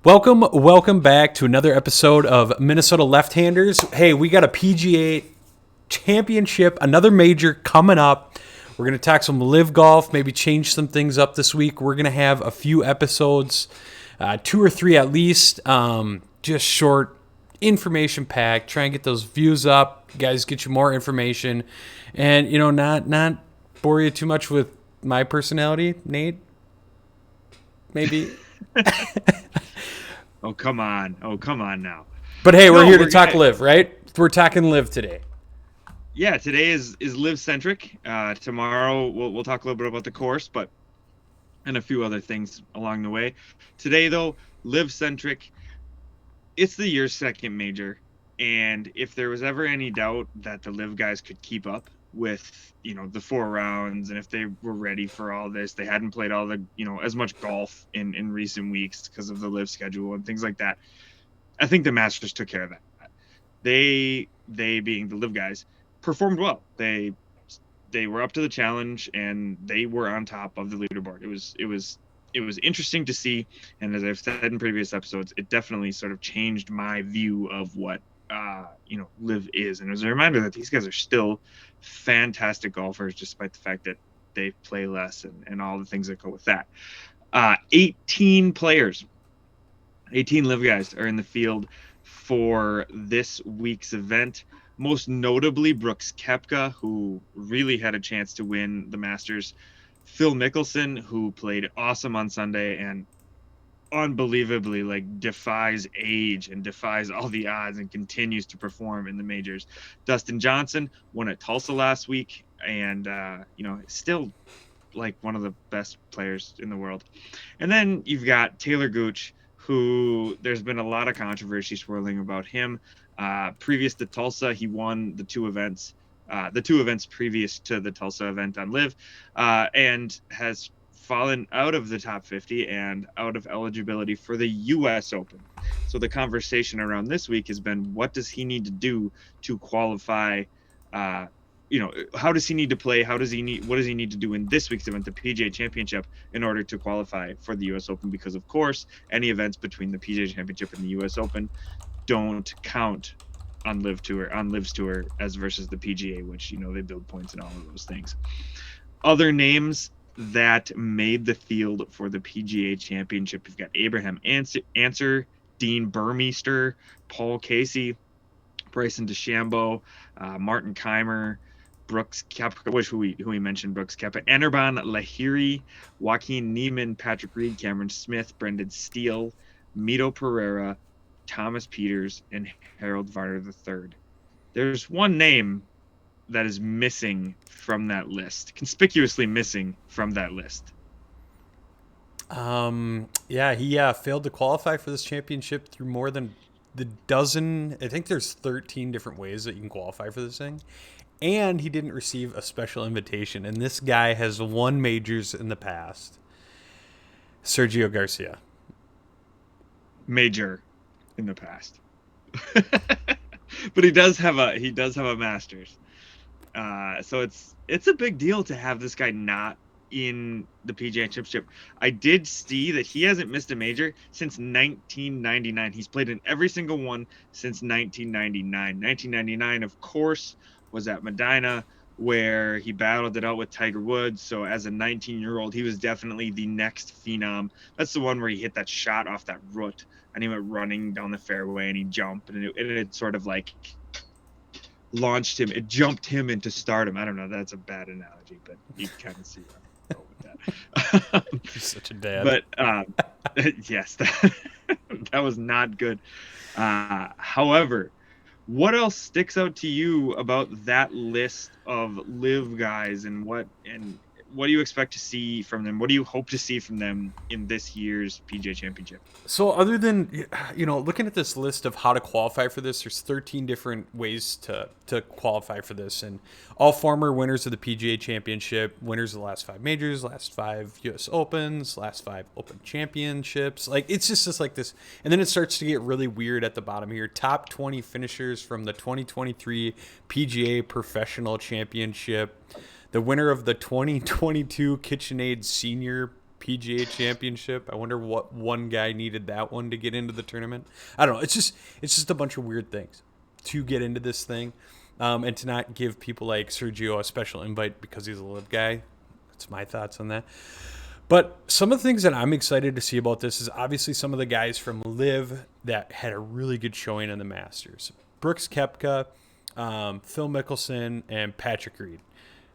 Welcome back to another episode of Minnesota Left-Handers. Hey, we got a PGA championship, another major coming up. We're going to talk some LIV golf, maybe change some things up this week. We're going to have a few episodes, 2 or 3 at least, just short, information packed. Try and get those views up. You guys get you more information, and not bore you too much with my personality, Nate. Maybe. Oh, come on. Oh, come on now. But hey, we're No, here to talk LIV, right? We're talking LIV today. Yeah, today is LIV centric. Tomorrow we'll talk a little bit about the course, and a few other things along the way. Today though, LIV centric. It's the year's second major, and if there was ever any doubt that the LIV guys could keep up with, the 4 rounds, and if they were ready for all this, they hadn't played all the, as much golf in recent weeks because of the LIV schedule and things like that. I think the Masters took care of that. They being the LIV guys performed well. They were up to the challenge and they were on top of the leaderboard. It was interesting to see, and as I've said in previous episodes, it definitely sort of changed my view of what LIV is. And it was a reminder that these guys are still fantastic golfers, despite the fact that they play less and all the things that go with that. 18 players, 18 LIV guys are in the field for this week's event. Most notably, Brooks Koepka, who really had a chance to win the Masters. Phil Mickelson, who played awesome on Sunday and unbelievably defies age and defies all the odds and continues to perform in the majors. Dustin Johnson won at Tulsa last week and still one of the best players in the world. And then you've got Taylor Gooch, who there's been a lot of controversy swirling about him. Previous to Tulsa, he won the two events previous to the Tulsa event on LIV, and has fallen out of the top 50 and out of eligibility for the U.S. Open. So the conversation around this week has been, what does he need to do to qualify? How does he need to play? What does he need to do in this week's event, the PGA Championship, in order to qualify for the U.S. Open? Because of course, any events between the PGA Championship and the U.S. Open don't count on LIV's tour as versus the PGA, which they build points and all of those things. Other names that made the field for the PGA Championship, you've got Abraham Ancer, Dean Burmeister, Paul Casey, Bryson DeChambeau, Martin Keimer, Brooks Koepka, who we mentioned, Brooks Koepka, Anirban Lahiri, Joaquin Niemann, Patrick Reed, Cameron Smith, Brendan Steele, Mito Pereira, Thomas Peters, and Harold Varner III. There's one name that is missing from that list, conspicuously missing from that list. He failed to qualify for this championship through more than the dozen. I think there's 13 different ways that you can qualify for this thing. And he didn't receive a special invitation. And this guy has won majors in the past. Sergio Garcia. Major in the past. But he does have a Masters. So it's a big deal to have this guy not in the PGA Championship. I did see that he hasn't missed a major since 1999. He's played in every single one since 1999. 1999, of course, was at Medina, where he battled it out with Tiger Woods. So as a 19-year-old, he was definitely the next phenom. That's the one where he hit that shot off that root, and he went running down the fairway, and he jumped, and it sort of launched him. It jumped him into stardom. I don't know. That's a bad analogy, but you kind of see where I'm going with that. He's such a dad. But yes, that was not good. However, what else sticks out to you about that list of LIV guys, and what do you expect to see from them? What do you hope to see from them in this year's PGA Championship? So other than, looking at this list of how to qualify for this, there's 13 different ways to qualify for this. And all former winners of the PGA Championship, winners of the last 5 majors, last 5 U.S. Opens, last 5 Open Championships. It's just like this. And then it starts to get really weird at the bottom here. Top 20 finishers from the 2023 PGA Professional Championship. The winner of the 2022 KitchenAid Senior PGA Championship. I wonder what one guy needed that one to get into the tournament. I don't know. It's just a bunch of weird things to get into this thing, and to not give people like Sergio a special invite because he's a LIV guy. That's my thoughts on that. But some of the things that I'm excited to see about this is obviously some of the guys from LIV that had a really good showing in the Masters. Brooks Koepka, Phil Mickelson, and Patrick Reed.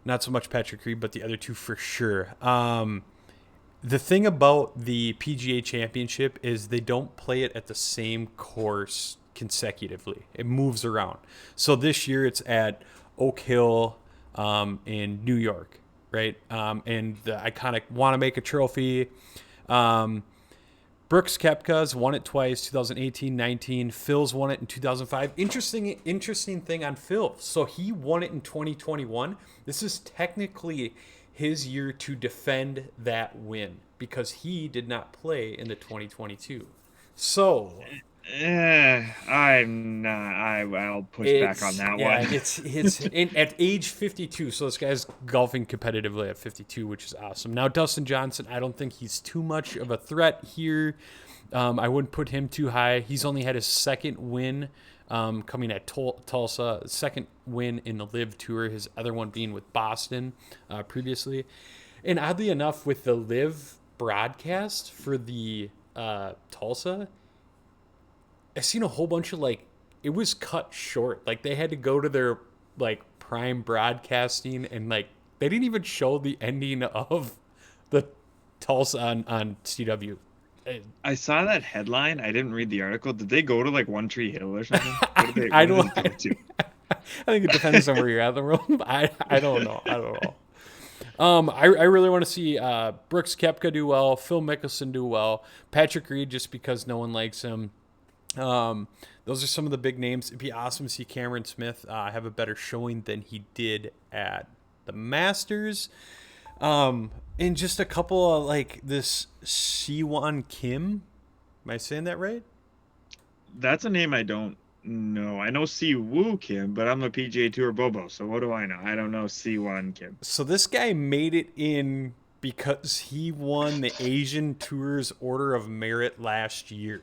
Not so much Patrick Reed, but the other two for sure. The thing about the PGA Championship is they don't play it at the same course consecutively. It moves around. So this year it's at Oak Hill in New York. Right, and the iconic Wanamaker Trophy. Brooks Koepka's won it twice, 2018, 19. Phil's won it in 2005. Interesting thing on Phil. So he won it in 2021. This is technically his year to defend that win because he did not play in the 2022. So I'm not. I'll push back on that one. It's at age 52. So this guy's golfing competitively at 52, which is awesome. Now Dustin Johnson, I don't think he's too much of a threat here. I wouldn't put him too high. He's only had his second win coming at Tulsa, second win in the LIV Tour. His other one being with Boston previously. And oddly enough, with the LIV broadcast for the Tulsa, I seen a whole bunch of it was cut short. Like they had to go to their prime broadcasting and they didn't even show the ending of the Tulsa on CW. I saw that headline. I didn't read the article. Did they go to One Tree Hill or something? I think it depends on where you're at in the world. I don't know. I really want to see Brooks Koepka do well, Phil Mickelson do well, Patrick Reed just because no one likes him. Those are some of the big names. It'd be awesome to see Cameron Smith have a better showing than he did at the Masters. And just a couple of this Siwon Kim. Am I saying that right? That's a name I don't know. I know Siwoo Kim, but I'm a PGA Tour Bobo, so what do I know? I don't know Siwon Kim. So this guy made it in because he won the Asian Tour's Order of Merit last year.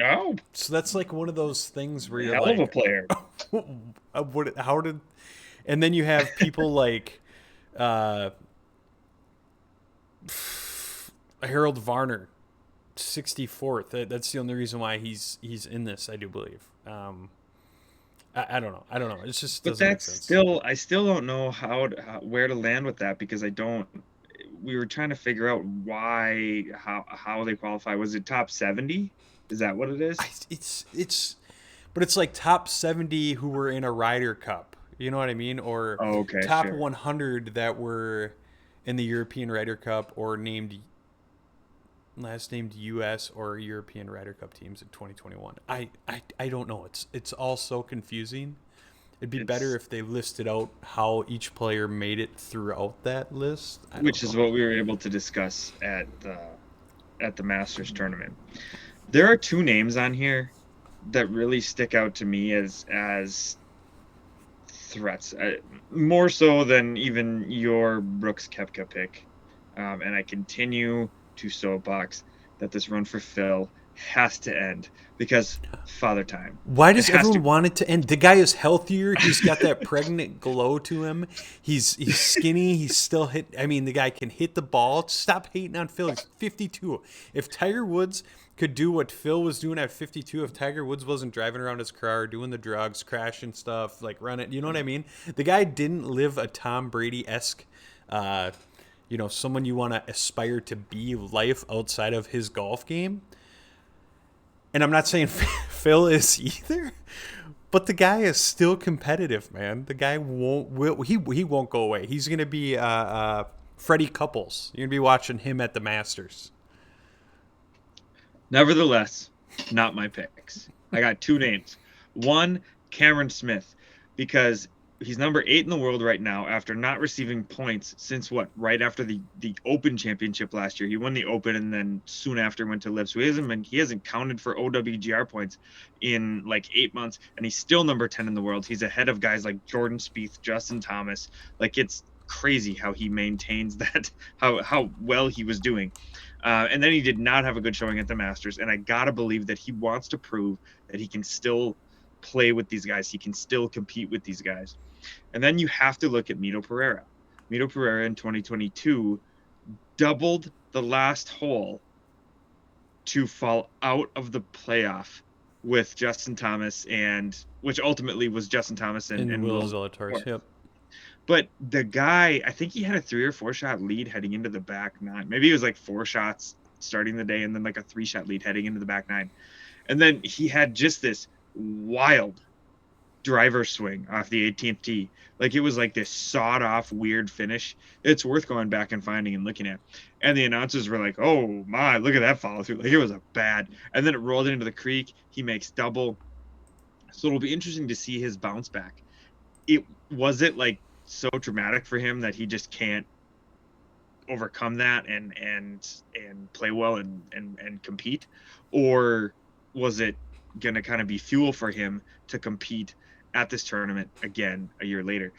Oh, so that's one of those things where you're hell of a player. How did? And then you have people like Harold Varner, 64th. That's the only reason why he's in this, I do believe. I don't know. It's just doesn't make sense. I still don't know where to land with that because I don't. We were trying to figure out how they qualify. Was it top 70? Is that what it is? But it's top 70 who were in a Ryder Cup. You know what I mean? Or top 100 that were in the European Ryder Cup or last named U.S. or European Ryder Cup teams in 2021. I don't know. It's all so confusing. It'd be better if they listed out how each player made it throughout that list. Which is what we were able to discuss at the Masters tournament. There are two names on here that really stick out to me as threats, more so than even your Brooks Koepka pick. And I continue to soapbox that this run for Phil has to end because Father Time. Why does everyone want it to end? The guy is healthier. He's got that pregnant glow to him. He's skinny. He's still hit. I mean, the guy can hit the ball. Stop hating on Phil. He's 52. If Tiger Woods could do what Phil was doing at 52, if Tiger Woods wasn't driving around his car, doing the drugs, crashing stuff, running, you know what I mean? The guy didn't live a Tom Brady-esque, someone you want to aspire to be life outside of his golf game. And I'm not saying Phil is either, but the guy is still competitive, man. The guy he won't go away. He's going to be Freddie Couples. You're going to be watching him at the Masters. Nevertheless, not my picks. I got two names. One, Cameron Smith, because he's number 8 in the world right now after not receiving points since right after the Open Championship last year. He won the Open and then soon after went to LIV. So he hasn't counted for OWGR points in 8 months, and he's still number 10 in the world. He's ahead of guys like Jordan Spieth, Justin Thomas. crazy how he maintains that, how well he was doing. And then he did not have a good showing at the Masters, and I gotta believe that he wants to prove that he can still play with these guys, he can still compete with these guys. And then you have to look at Mito Pereira. Mito Pereira in 2022 doubled the last hole to fall out of the playoff with Justin Thomas, and which ultimately was Justin Thomas and Will Will Zalatoris. Yep. But the guy, I think he had a 3 or 4 shot lead heading into the back nine. Maybe it was like 4 shots starting the day and then like a 3 shot lead heading into the back nine. And then he had just this wild driver swing off the 18th tee. Like it was like this sawed off weird finish. It's worth going back and finding and looking at. And the announcers were like, oh my, look at that follow through. Like it was a bad. And then it rolled into the creek. He makes double. So it'll be interesting to see his bounce back. Was it like so dramatic for him that he just can't overcome that and play well and compete, or was it gonna kind of be fuel for him to compete at this tournament again a year later?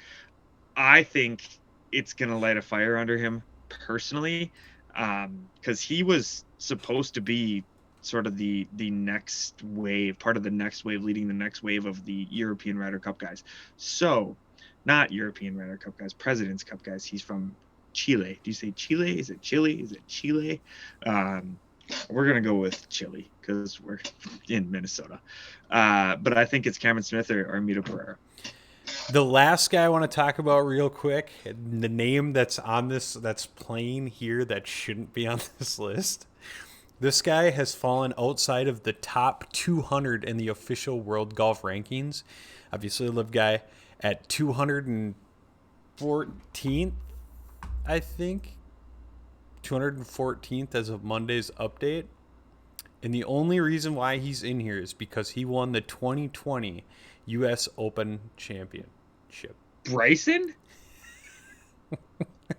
I think it's gonna light a fire under him personally, because he was supposed to be sort of the next wave, part of the next wave, leading the next wave of the European Ryder Cup guys. So not European Ryder Cup guys, President's Cup guys. He's from Chile. Do you say Chile? Is it Chile? Is it Chile? We're going to go with Chile because we're in Minnesota. But I think it's Cameron Smith or Mito Pereira. The last guy I want to talk about real quick, the name that's on this, that's playing here that shouldn't be on this list. This guy has fallen outside of the top 200 in the official World Golf Rankings. Obviously, a LIV guy at 214th, I think. 214th as of Monday's update. And the only reason why he's in here is because he won the 2020 U.S. Open Championship. Bryson?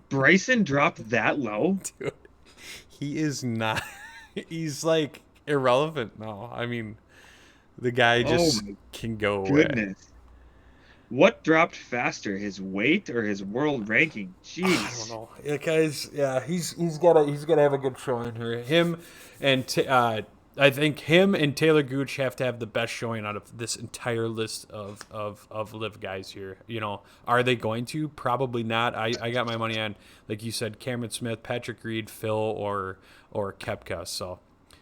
Bryson dropped that low? Dude, he is not... He's like irrelevant now. I mean, the guy just can go away. Goodness. What dropped faster, his weight or his world ranking? Jeez. I don't know. That guy's, yeah, he's gotta have a good showing here. Him and I think him and Taylor Gooch have to have the best showing out of this entire list of LIV guys here. You know, are they going to? Probably not. I got my money on, like you said, Cameron Smith, Patrick Reed, Phil, or Koepka. So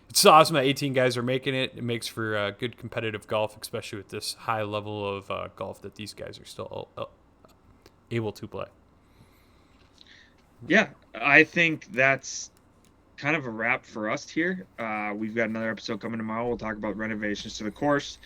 it's awesome that 18 guys are making it. It makes for good competitive golf, especially with this high level of golf that these guys are still able to play. Yeah, I think that's kind of a wrap for us here. We've got another episode coming tomorrow. We'll talk about renovations to the course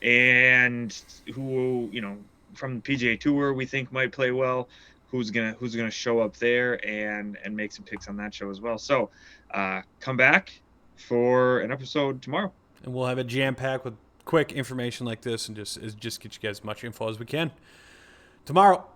and who, you know, from the PGA Tour we think might play well, who's gonna show up there and make some picks on that show as well. So come back for an episode tomorrow, and we'll have a jam packed with quick information like this and just get you guys as much info as we can tomorrow.